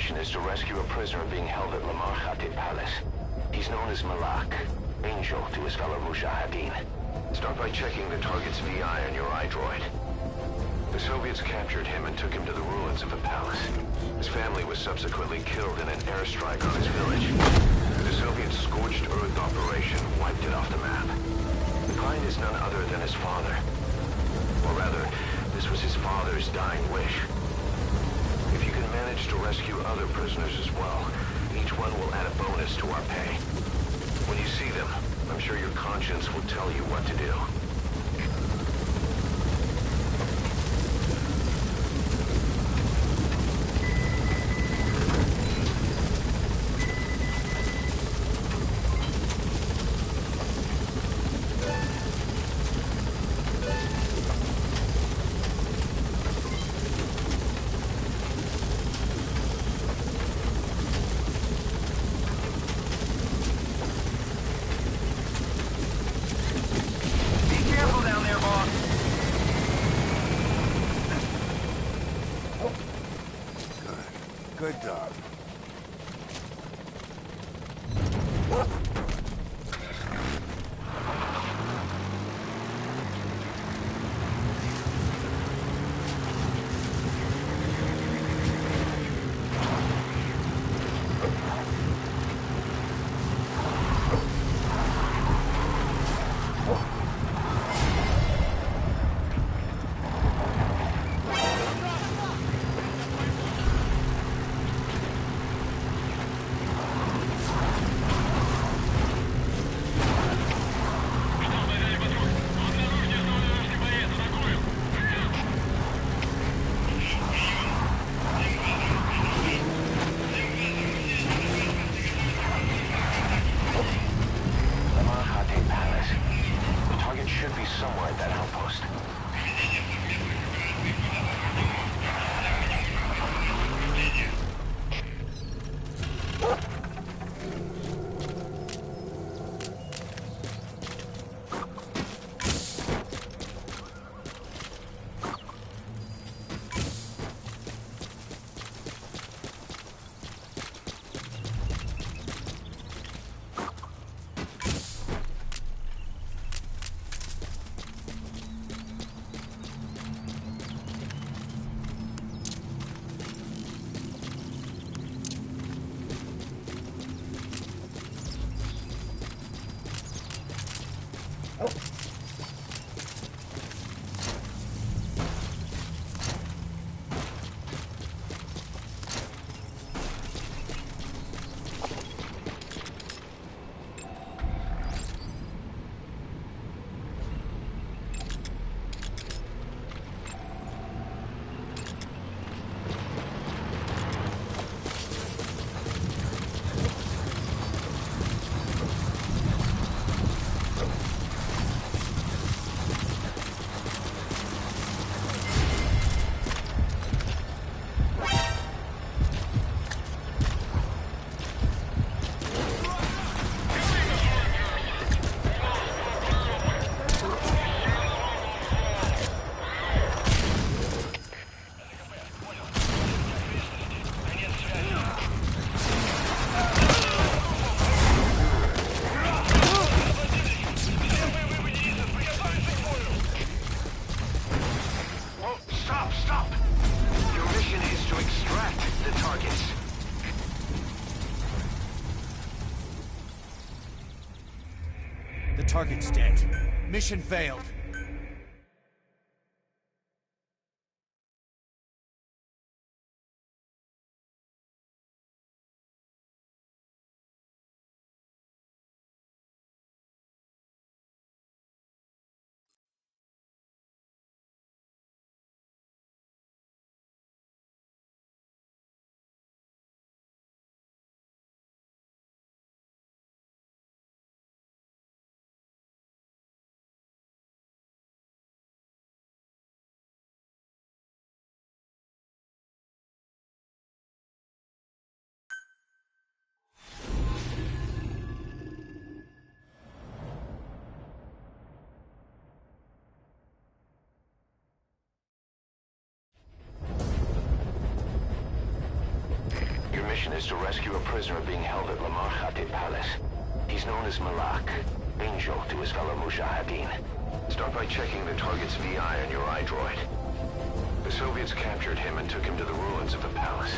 mission is to rescue a prisoner being held at Lamar Khatib Palace. He's known as Malak, Angel to his fellow Mujahideen. Start by checking the target's VI on your iDroid. The Soviets captured him and took him to the ruins of the palace. His family was subsequently killed in an airstrike on his village. The Soviet scorched earth operation wiped it off the map. The client is none other than his father. Or rather, this was his father's dying wish. If you can manage to rescue other prisoners as well, each one will add a bonus to our pay. When you see them, I'm sure your conscience will tell you what to do. Good dog. Somewhere at that outpost. The target's dead. Mission failed. mission is to rescue a prisoner being held at Lamarchate Palace. He's known as Malak, Angel to his fellow Mujahideen. Start by checking the target's VI on your iDroid. The Soviets captured him and took him to the ruins of the palace.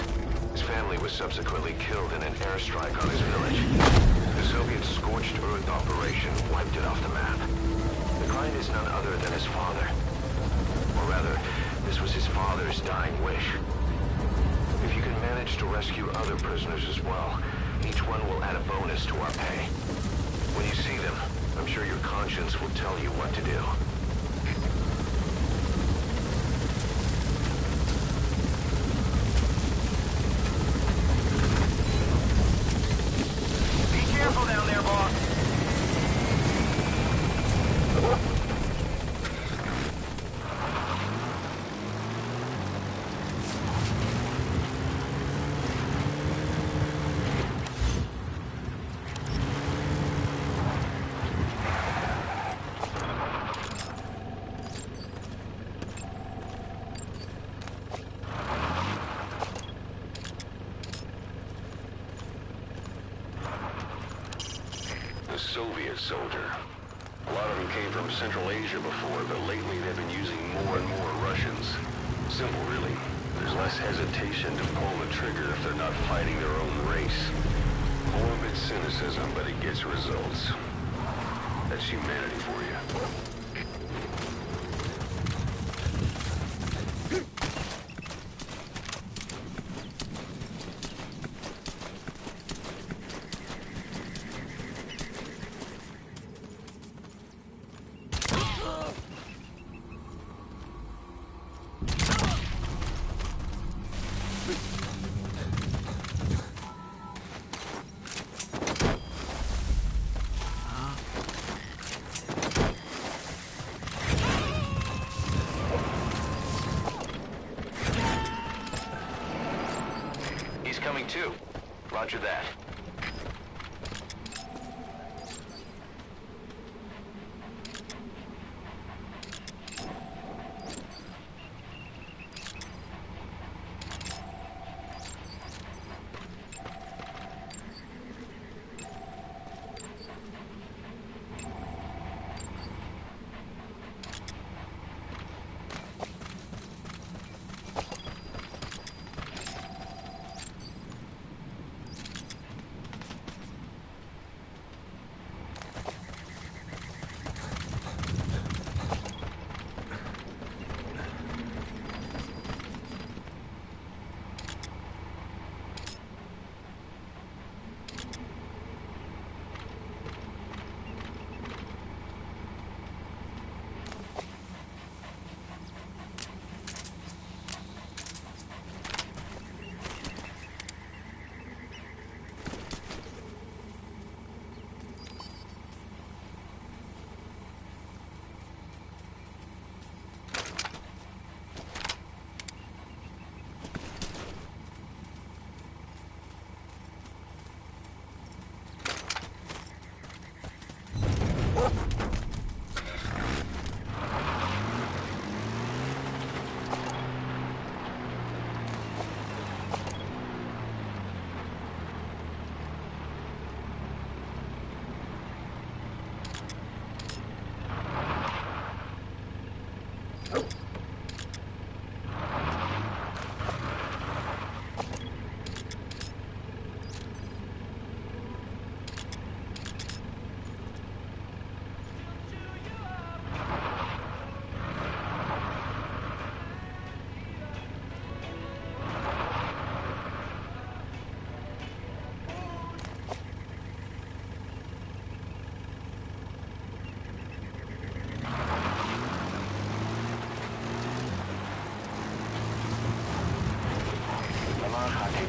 His family was subsequently killed in an airstrike on his village. The Soviet scorched earth operation wiped it off the map. The client is none other than his father. Or rather, this was his father's dying wish. If you can manage to rescue other prisoners as well, each one will add a bonus to our pay. When you see them, I'm sure your conscience will tell you what to do. Be careful down there, boss. Soviet soldier. A lot of them came from Central Asia before, but lately they've been using more and more Russians. Simple, really. There's less hesitation to pull the trigger if they're not fighting their own race. Morbid cynicism, but it gets results. That's humanity for you. Coming too. Roger that.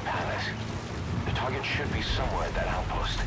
Palace. The target should be somewhere at that outpost.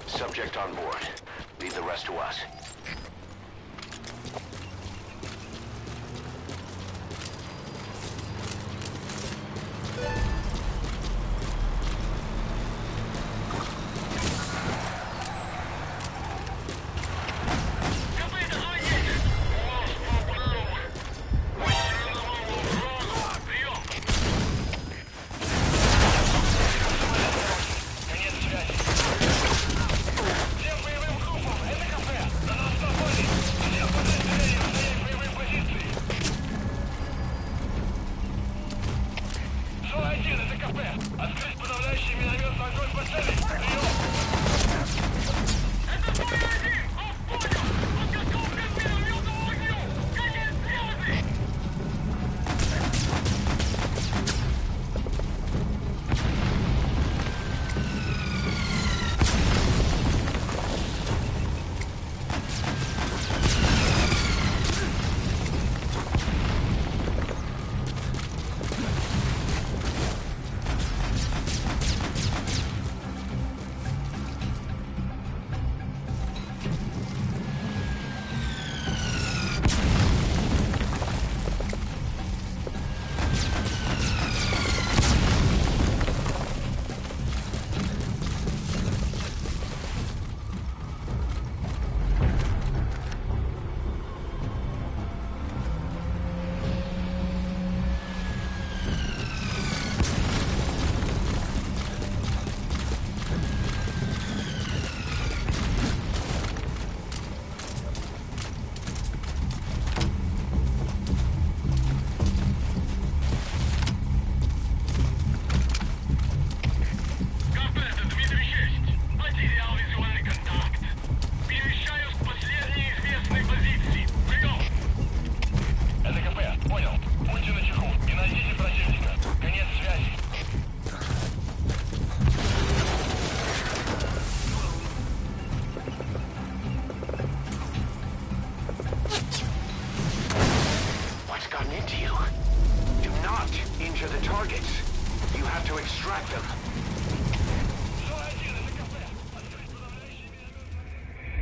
Subject on board. Leave the rest to us.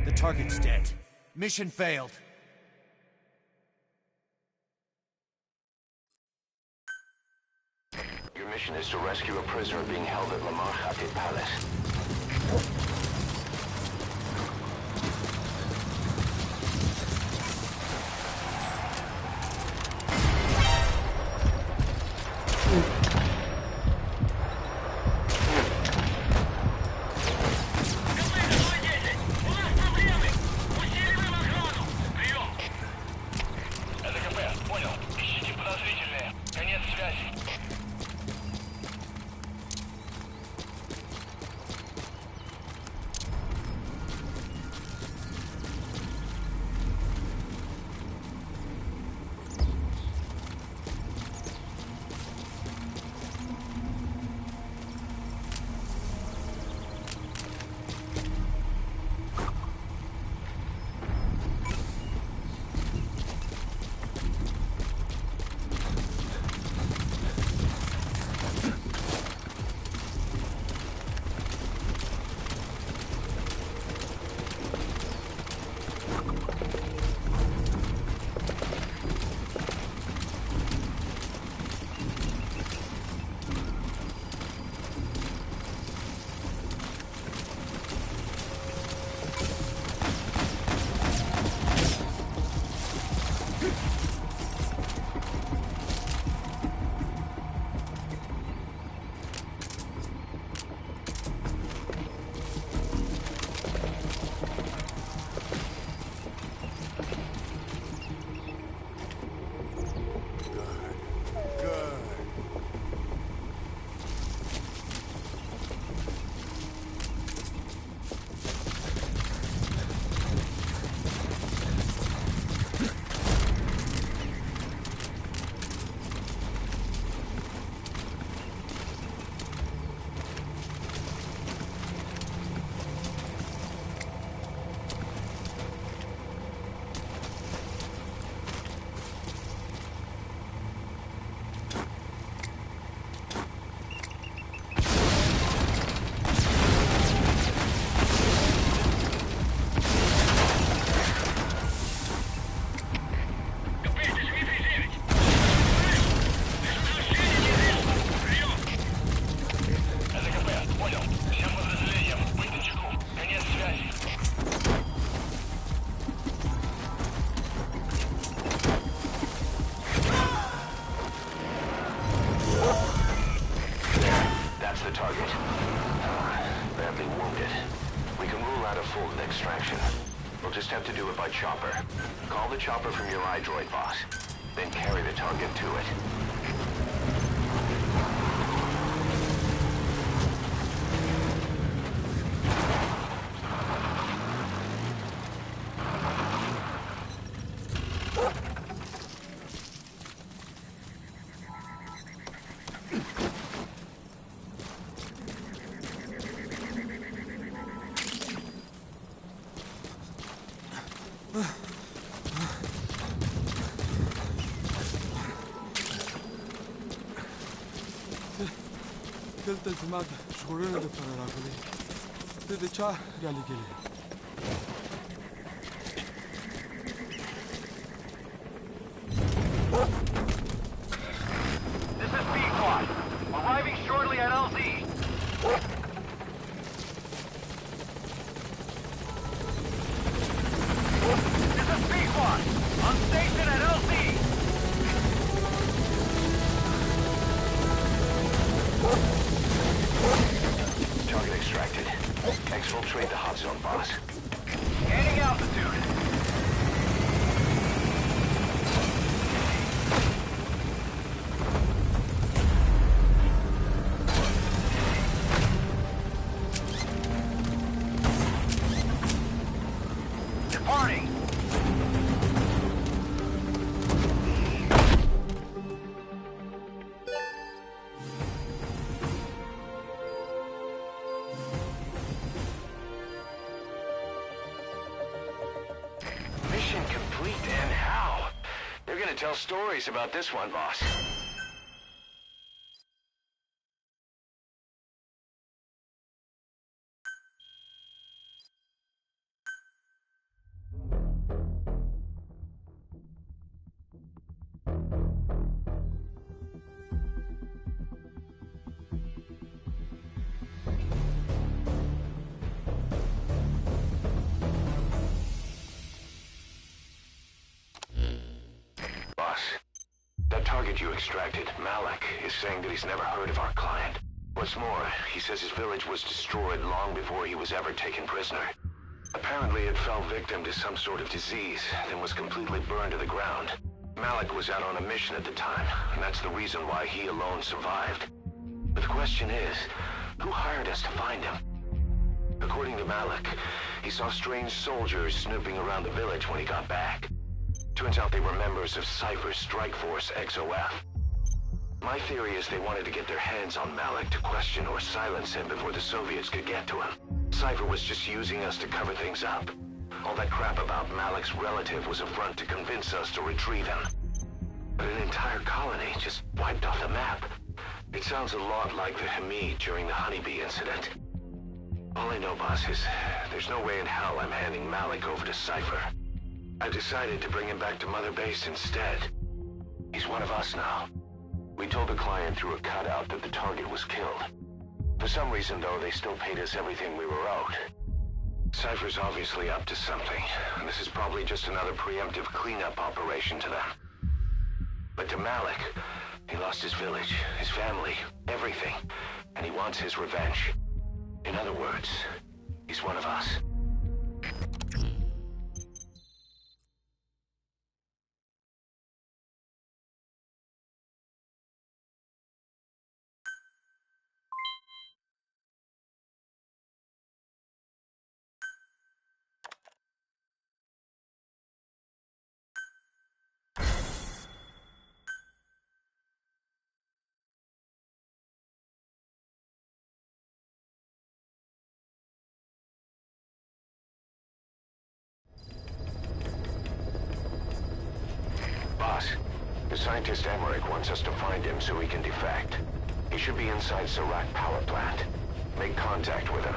The target's dead. Mission failed. Your mission is to rescue a prisoner being held at Lamar Khatib Palace. just have to do it by chopper. Call the chopper from your iDroid, boss. Then carry the target to it. دلته زما د ژغورنې لپاره راغلی. ته د چا رالېږلی؟ This is B-Quad. Arriving shortly at LZ. This is B-Quad. On station at LZ. Target extracted. Exfiltrate the hot zone, boss. Gaining altitude. Departing. Mission complete, and how? They're gonna tell stories about this one, boss. Boss, that target you extracted, Malik, is saying that he's never heard of our client. What's more, he says his village was destroyed long before he was ever taken prisoner. Apparently it fell victim to some sort of disease, then was completely burned to the ground. Malik was out on a mission at the time, and that's the reason why he alone survived. But the question is, who hired us to find him? According to Malik, he saw strange soldiers snooping around the village when he got back. Turns out they were members of Cypher's strike force, XOF. My theory is they wanted to get their hands on Malik to question or silence him before the Soviets could get to him. Cypher was just using us to cover things up. All that crap about Malik's relative was a front to convince us to retrieve him. But an entire colony just wiped off the map. It sounds a lot like the Hamid during the Honeybee incident. All I know, boss, is there's no way in hell I'm handing Malik over to Cypher. I decided to bring him back to Mother Base instead. He's one of us now. We told the client through a cutout that the target was killed. For some reason, though, they still paid us everything we were owed. Cypher's obviously up to something, and this is probably just another preemptive cleanup operation to them. But to Malik, he lost his village, his family, everything, and he wants his revenge. In other words, he's one of us. Boss, the scientist Emmerich wants us to find him so he can defect. He should be inside Serac power plant. Make contact with him.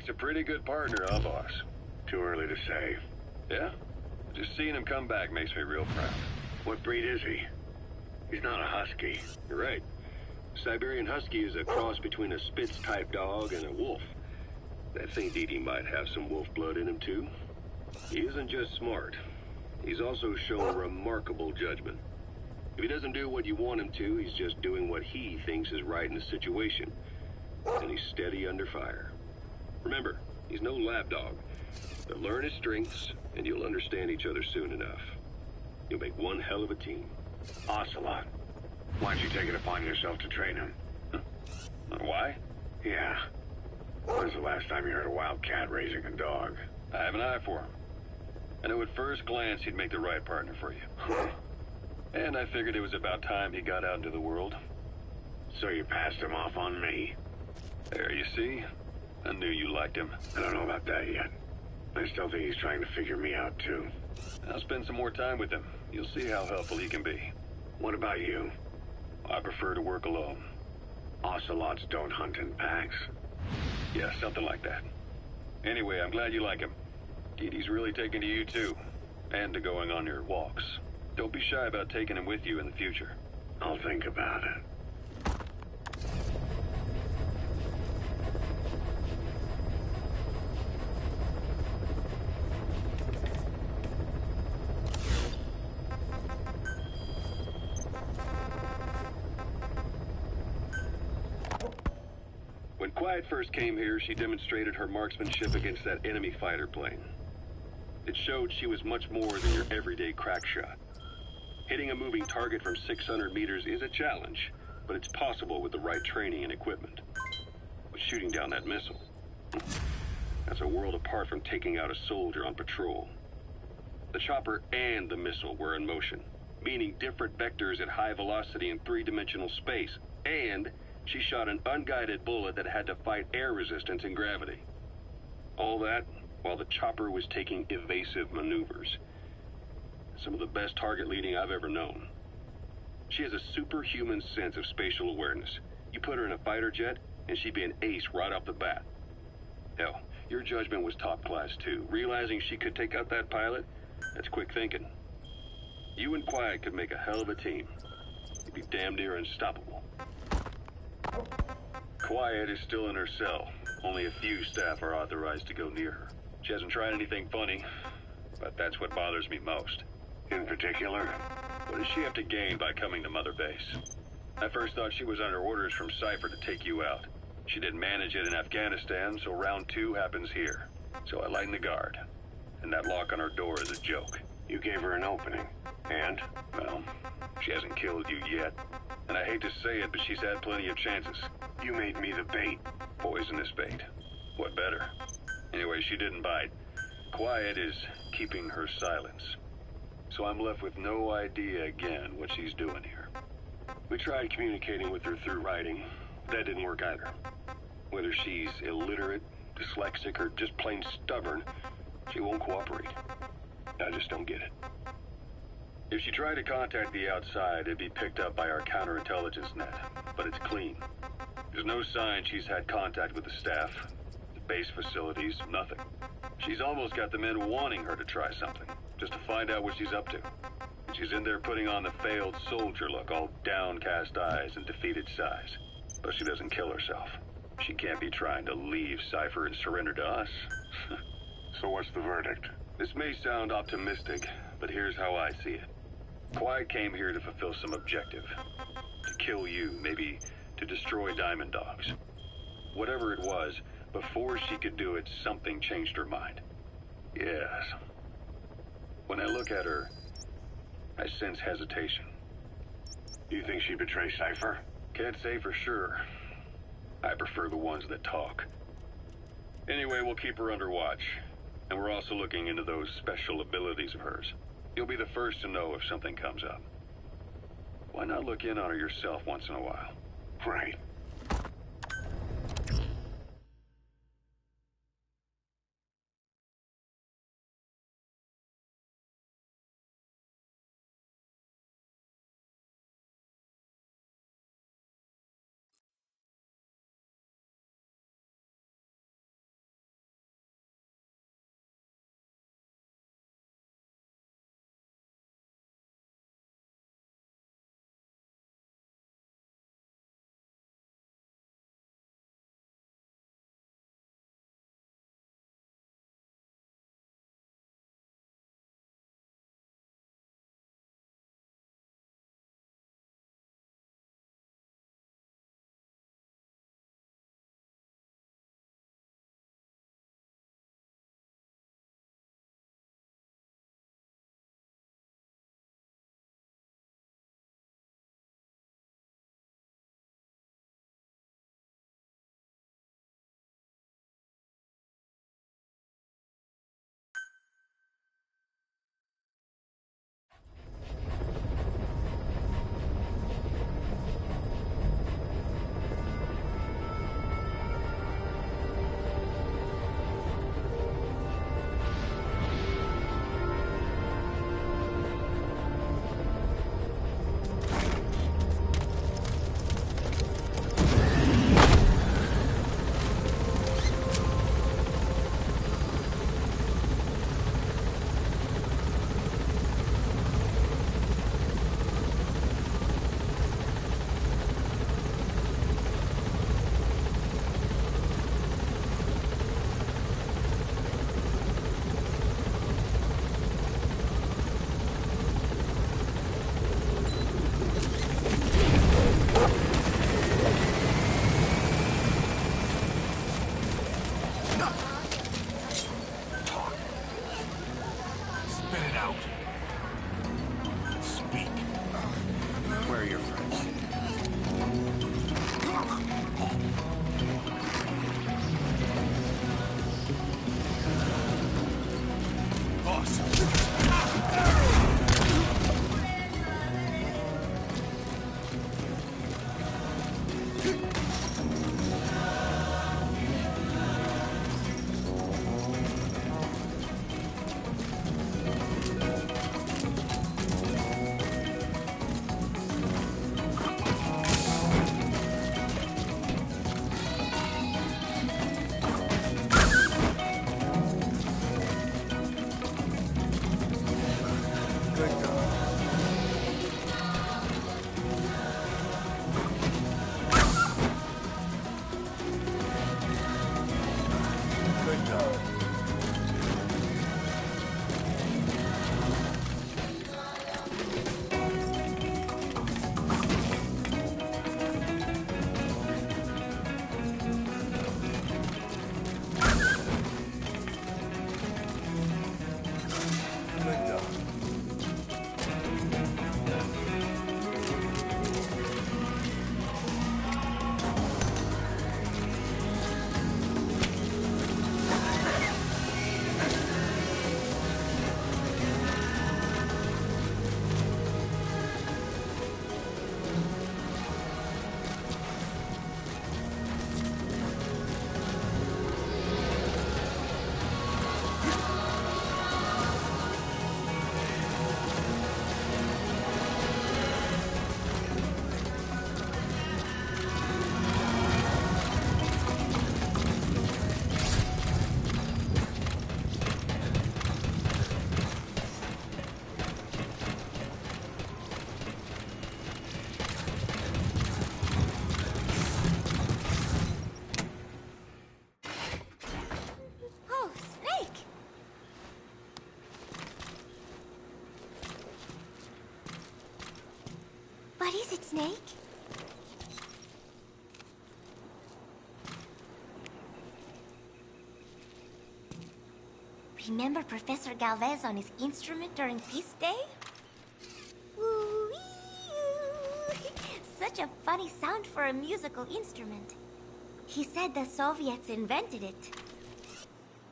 makes a pretty good partner, huh, boss? Too early to say. Yeah? Just seeing him come back makes me real proud. What breed is he? He's not a husky. You're right. Siberian Husky is a cross between a Spitz-type dog and a wolf. That St. Didi might have some wolf blood in him, too. He isn't just smart. He's also shown remarkable judgment. If he doesn't do what you want him to, he's just doing what he thinks is right in the situation. And he's steady under fire. Remember, he's no lapdog. But learn his strengths, and you'll understand each other soon enough. You'll make one hell of a team. Ocelot. Why'd you take it upon yourself to train him? Why? Yeah. When's the last time you heard a wild cat raising a dog? I have an eye for him. I knew at first glance he'd make the right partner for you. And I figured it was about time he got out into the world. So you passed him off on me? There, you see? I knew you liked him. I don't know about that yet. I still think he's trying to figure me out, too. I'll spend some more time with him. You'll see how helpful he can be. What about you? I prefer to work alone. Ocelots don't hunt in packs. Yeah, something like that. Anyway, I'm glad you like him. Didi's really taken to you, too. And to going on your walks. Don't be shy about taking him with you in the future. I'll think about it. When Quiet first came here, she demonstrated her marksmanship against that enemy fighter plane. It showed she was much more than your everyday crack shot. Hitting a moving target from 600 meters is a challenge, but it's possible with the right training and equipment. But shooting down that missile, that's a world apart from taking out a soldier on patrol. The chopper and the missile were in motion, meaning different vectors at high velocity in three-dimensional space, and she shot an unguided bullet that had to fight air resistance and gravity. All that while the chopper was taking evasive maneuvers. Some of the best target leading I've ever known. She has a superhuman sense of spatial awareness. You put her in a fighter jet, and she'd be an ace right off the bat. Hell, your judgment was top class too. Realizing she could take out that pilot, that's quick thinking. You and Quiet could make a hell of a team. You'd be damn near unstoppable. Quiet is still in her cell. Only a few staff are authorized to go near her. She hasn't tried anything funny, but that's what bothers me most. In particular? What does she have to gain by coming to Mother Base? I first thought she was under orders from Cypher to take you out. She didn't manage it in Afghanistan, so round 2 happens here. So I lighten the guard. And that lock on her door is a joke. You gave her an opening. And? Well, she hasn't killed you yet. And I hate to say it, but she's had plenty of chances. You made me the bait. Poisonous bait. What better? Anyway, she didn't bite. Quiet is keeping her silence. So I'm left with no idea again what she's doing here. We tried communicating with her through writing. That didn't work either. Whether she's illiterate, dyslexic, or just plain stubborn, she won't cooperate. I just don't get it. If she tried to contact the outside, it'd be picked up by our counterintelligence net, but it's clean. There's no sign she's had contact with the staff, the base facilities, nothing. She's almost got the men wanting her to try something, just to find out what she's up to. She's in there putting on the failed soldier look, all downcast eyes and defeated sighs. But she doesn't kill herself. She can't be trying to leave Cypher and surrender to us. So what's the verdict? This may sound optimistic, but here's how I see it. Quiet came here to fulfill some objective. To kill you, maybe to destroy Diamond Dogs. Whatever it was, before she could do it, something changed her mind. Yes. When I look at her, I sense hesitation. You think she'd betray Cypher? Can't say for sure. I prefer the ones that talk. Anyway, we'll keep her under watch. And we're also looking into those special abilities of hers. You'll be the first to know if something comes up. Why not look in on her yourself once in a while? Right. are your friends? What is it, Snake? Remember Professor Galvez on his instrument during Peace Day? Woo-wee-oo. Such a funny sound for a musical instrument. He said the Soviets invented it.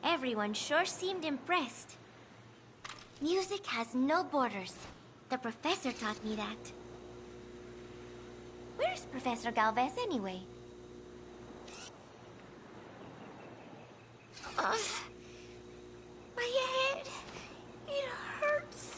Everyone sure seemed impressed. Music has no borders. The professor taught me that. Where's Professor Galvez anyway? My head, it hurts.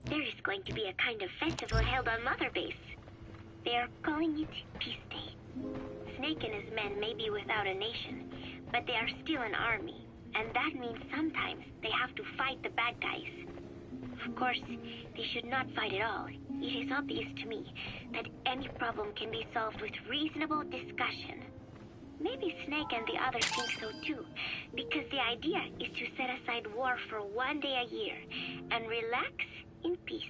There is going to be a kind of festival held on Mother Base. They are calling it Peace Day. Snake and his men may be without a nation, but they are still an army, and that means sometimes they have to fight the bad guys. Of course, they should not fight at all. It is obvious to me that any problem can be solved with reasonable discussion. Maybe Snake and the others think so too, because the idea is to set aside war for one day a year and relax in peace.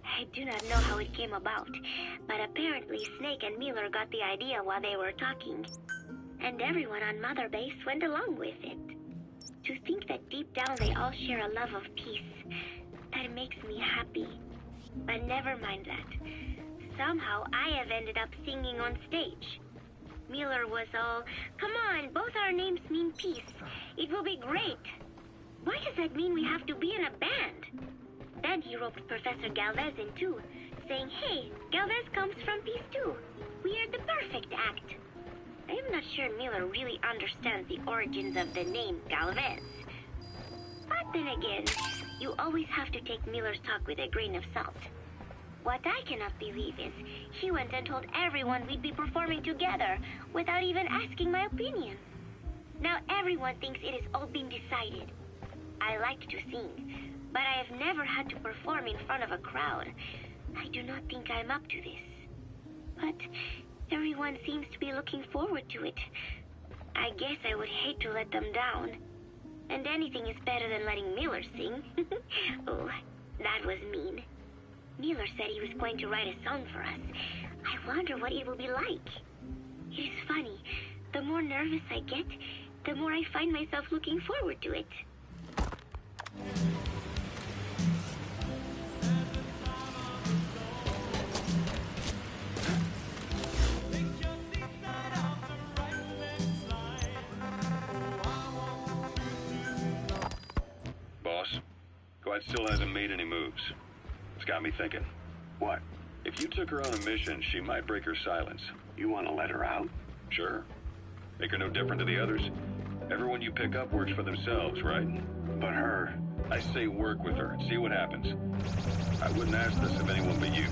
I do not know how it came about, but apparently Snake and Miller got the idea while they were talking, and everyone on Mother Base went along with it. To think that deep down they all share a love of peace, that makes me happy. But never mind that. Somehow I have ended up singing on stage. Miller was all, "Come on, both our names mean peace. It will be great." Why does that mean we have to be in a band? Then he roped Professor Galvez in too, saying, "Hey, Galvez comes from peace too. We are the perfect act." I am not sure Miller really understands the origins of the name Galvez. But then again, you always have to take Miller's talk with a grain of salt. What I cannot believe is he went and told everyone we'd be performing together without even asking my opinion. Now everyone thinks it is all been decided. I like to sing, but I have never had to perform in front of a crowd. I do not think I'm up to this. But everyone seems to be looking forward to it. I guess I would hate to let them down. And anything is better than letting Miller sing. Oh, that was mean. Miller said he was going to write a song for us. I wonder what it will be like. It is funny. The more nervous I get, the more I find myself looking forward to it. Boss, Quiet still hasn't made any moves. It's got me thinking. What? If you took her on a mission, she might break her silence. You want to let her out? Sure. Make her no different to the others. Everyone you pick up works for themselves, right? But her... I say work with her. See what happens. I wouldn't ask this of anyone but you.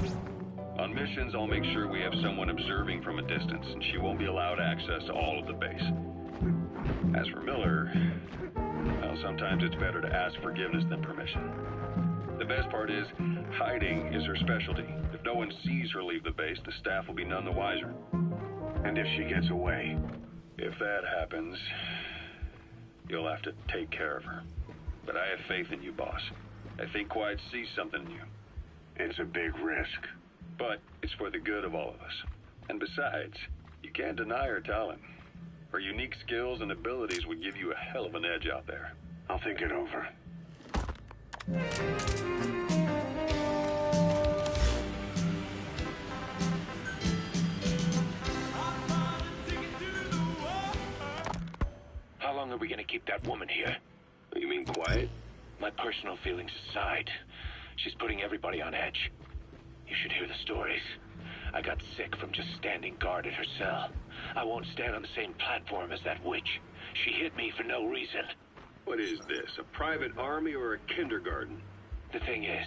On missions, I'll make sure we have someone observing from a distance, and she won't be allowed access to all of the base. As for Miller, well, sometimes it's better to ask forgiveness than permission. The best part is, hiding is her specialty. If no one sees her leave the base, the staff will be none the wiser. And if she gets away? If that happens, you'll have to take care of her. But I have faith in you, boss. I think Quiet sees something in you. It's a big risk. But it's for the good of all of us. And besides, you can't deny her talent. Her unique skills and abilities would give you a hell of an edge out there. I'll think it over. How long are we gonna keep that woman here? You mean Quiet? My personal feelings aside, she's putting everybody on edge. You should hear the stories. I got sick from just standing guard at her cell. I won't stand on the same platform as that witch. She hit me for no reason. What is this, a private army or a kindergarten? The thing is,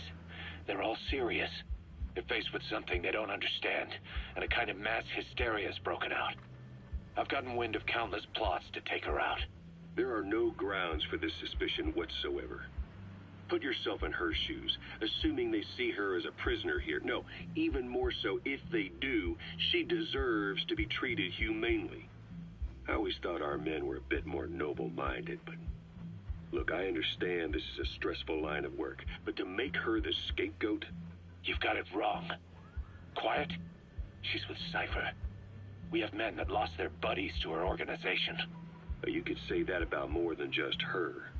they're all serious. They're faced with something they don't understand, and a kind of mass hysteria has broken out. I've gotten wind of countless plots to take her out. There are no grounds for this suspicion whatsoever. Put yourself in her shoes, assuming they see her as a prisoner here. No, even more so, if they do, she deserves to be treated humanely. I always thought our men were a bit more noble-minded, but... Look, I understand this is a stressful line of work, but to make her the scapegoat... You've got it wrong. Quiet? She's with Cypher. We have men that lost their buddies to her organization. You could say that about more than just her.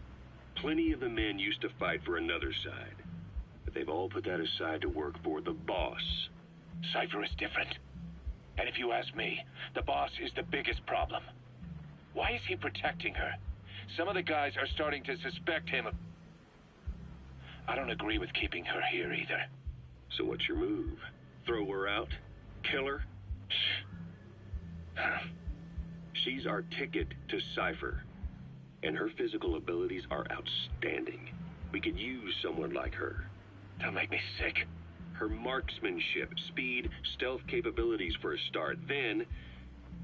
Plenty of the men used to fight for another side, but they've all put that aside to work for the boss. Cypher is different. And if you ask me, the boss is the biggest problem. Why is he protecting her? Some of the guys are starting to suspect him of... I don't agree with keeping her here either. So what's your move? Throw her out? Kill her? She's our ticket to Cypher, and her physical abilities are outstanding. We could use someone like her. Don't make me sick. Her marksmanship, speed, stealth capabilities for a start. Then,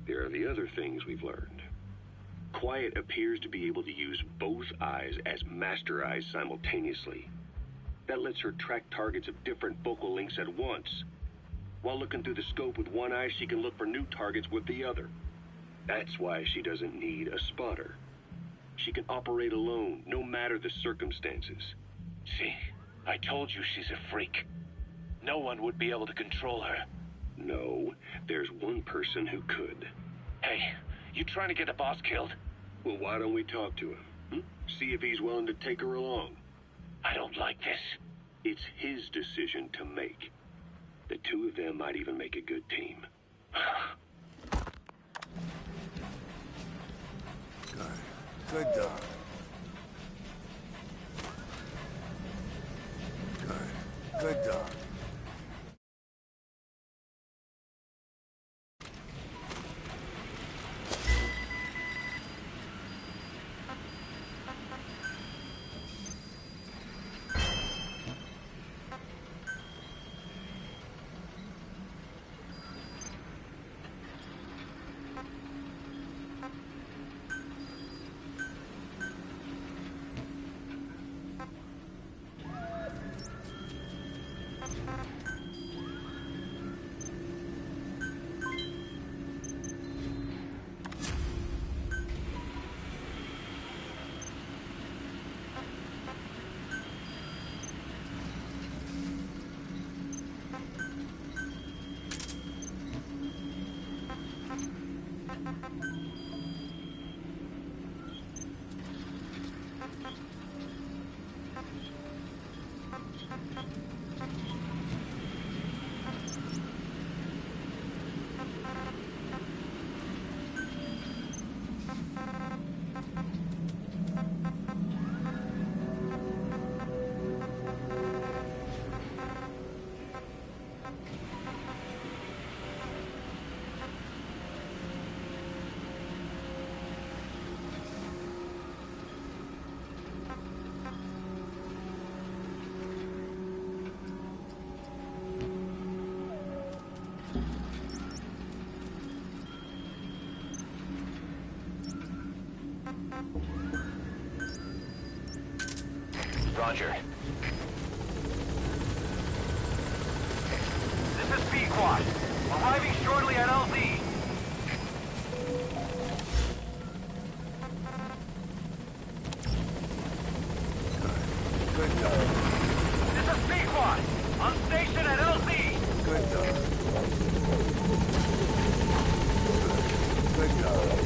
there are the other things we've learned. Quiet appears to be able to use both eyes as master eyes simultaneously. That lets her track targets of different focal lengths at once. While looking through the scope with one eye, she can look for new targets with the other. That's why she doesn't need a spotter. She can operate alone, no matter the circumstances. See, I told you she's a freak. No one would be able to control her. No, there's one person who could. Hey, you trying to get the boss killed? Well, why don't we talk to him? See if he's willing to take her along. I don't like this. It's his decision to make. The two of them might even make a good team. Good dog. Good dog. Roger. This is Pequod. Arriving shortly at LZ. Good dog. This is Pequod. On station at LZ. Good dog. Good dog.